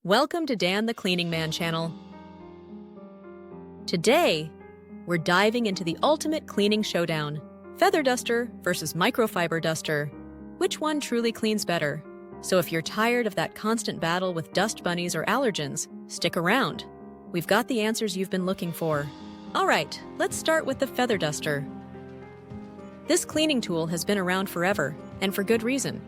Welcome to Dan the Cleaning Man channel. Today, we're diving into the ultimate cleaning showdown, feather duster versus microfiber duster. Which one truly cleans better? So if you're tired of that constant battle with dust bunnies or allergens, stick around. We've got the answers you've been looking for. All right, let's start with the feather duster. This cleaning tool has been around forever, and for good reason.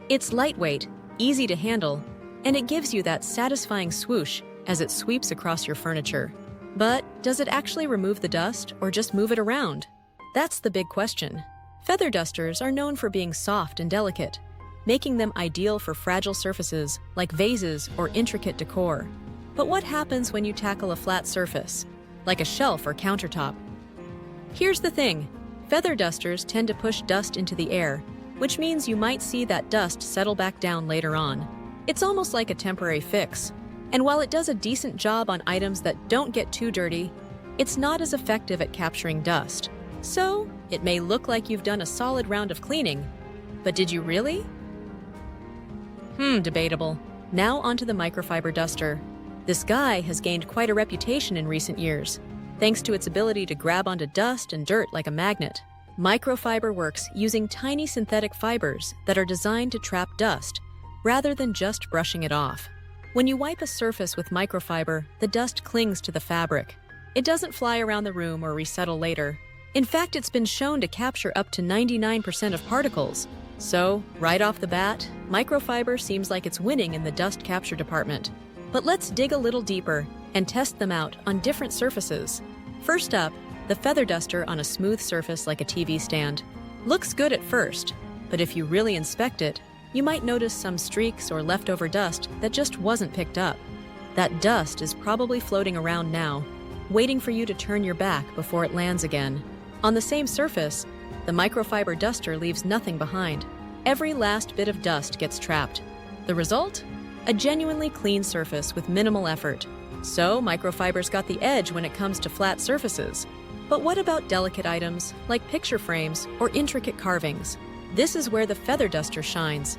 It's lightweight, easy to handle, and it gives you that satisfying swoosh as it sweeps across your furniture. But does it actually remove the dust or just move it around? That's the big question. Feather dusters are known for being soft and delicate, making them ideal for fragile surfaces like vases or intricate decor. But what happens when you tackle a flat surface, like a shelf or countertop? Here's the thing. Feather dusters tend to push dust into the air, which means you might see that dust settle back down later on. It's almost like a temporary fix, and while it does a decent job on items that don't get too dirty, it's not as effective at capturing dust. So, it may look like you've done a solid round of cleaning, but did you really? Debatable. Now onto the microfiber duster. This guy has gained quite a reputation in recent years, thanks to its ability to grab onto dust and dirt like a magnet. Microfiber works using tiny synthetic fibers that are designed to trap dust, rather than just brushing it off. When you wipe a surface with microfiber, the dust clings to the fabric. It doesn't fly around the room or resettle later. In fact, it's been shown to capture up to 99% of particles. So, right off the bat, microfiber seems like it's winning in the dust capture department. But let's dig a little deeper and test them out on different surfaces. First up, the feather duster on a smooth surface like a TV stand. Looks good at first, but if you really inspect it, you might notice some streaks or leftover dust that just wasn't picked up. That dust is probably floating around now, waiting for you to turn your back before it lands again. On the same surface, the microfiber duster leaves nothing behind. Every last bit of dust gets trapped. The result? A genuinely clean surface with minimal effort. So, microfiber's got the edge when it comes to flat surfaces. But what about delicate items like picture frames or intricate carvings? This is where the feather duster shines.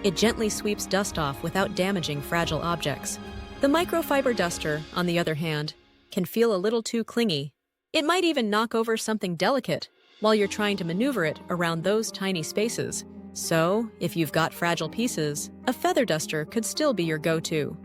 It gently sweeps dust off without damaging fragile objects. The microfiber duster, on the other hand, can feel a little too clingy. It might even knock over something delicate while you're trying to maneuver it around those tiny spaces. So, if you've got fragile pieces, a feather duster could still be your go-to.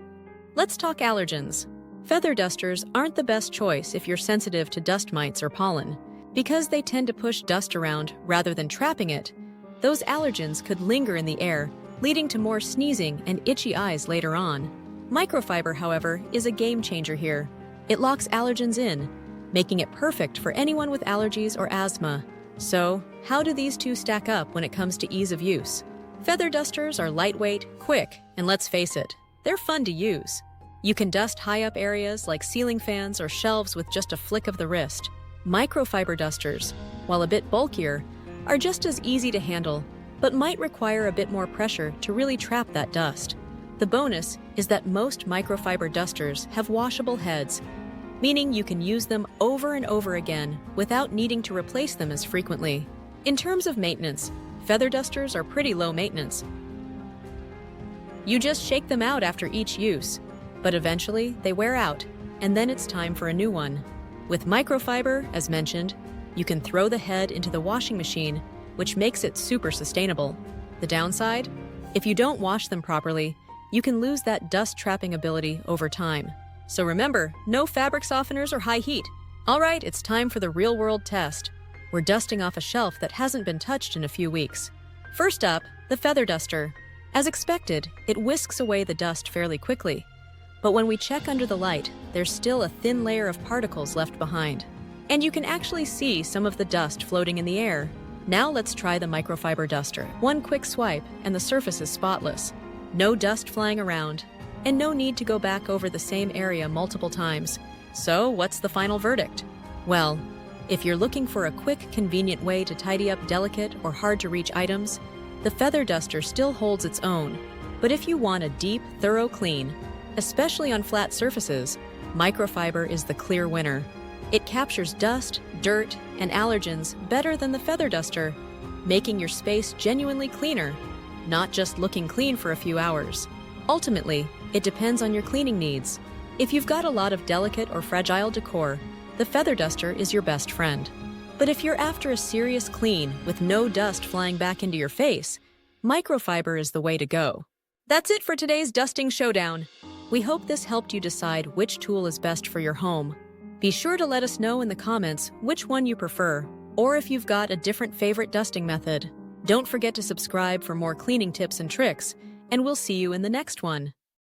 Let's talk allergens. Feather dusters aren't the best choice if you're sensitive to dust mites or pollen. Because they tend to push dust around rather than trapping it, those allergens could linger in the air, leading to more sneezing and itchy eyes later on. Microfiber, however, is a game changer here. It locks allergens in, making it perfect for anyone with allergies or asthma. So, how do these two stack up when it comes to ease of use? Feather dusters are lightweight, quick, and let's face it, they're fun to use. You can dust high-up areas like ceiling fans or shelves with just a flick of the wrist. Microfiber dusters, while a bit bulkier, are just as easy to handle, but might require a bit more pressure to really trap that dust. The bonus is that most microfiber dusters have washable heads, meaning you can use them over and over again without needing to replace them as frequently. In terms of maintenance, feather dusters are pretty low maintenance. You just shake them out after each use, but eventually they wear out, and then it's time for a new one. With microfiber, as mentioned, you can throw the head into the washing machine, which makes it super sustainable. The downside? If you don't wash them properly, you can lose that dust-trapping ability over time. So remember, no fabric softeners or high heat. All right, it's time for the real-world test. We're dusting off a shelf that hasn't been touched in a few weeks. First up, the feather duster. As expected, it whisks away the dust fairly quickly. But when we check under the light, there's still a thin layer of particles left behind. And you can actually see some of the dust floating in the air. Now let's try the microfiber duster. One quick swipe and the surface is spotless. No dust flying around, and no need to go back over the same area multiple times. So what's the final verdict? Well, if you're looking for a quick, convenient way to tidy up delicate or hard-to-reach items, the feather duster still holds its own. But if you want a deep, thorough clean, especially on flat surfaces, microfiber is the clear winner. It captures dust, dirt, and allergens better than the feather duster, making your space genuinely cleaner, not just looking clean for a few hours. Ultimately, it depends on your cleaning needs. If you've got a lot of delicate or fragile decor, the feather duster is your best friend. But if you're after a serious clean with no dust flying back into your face, microfiber is the way to go. That's it for today's Dusting Showdown. We hope this helped you decide which tool is best for your home. Be sure to let us know in the comments which one you prefer, or if you've got a different favorite dusting method. Don't forget to subscribe for more cleaning tips and tricks, and we'll see you in the next one.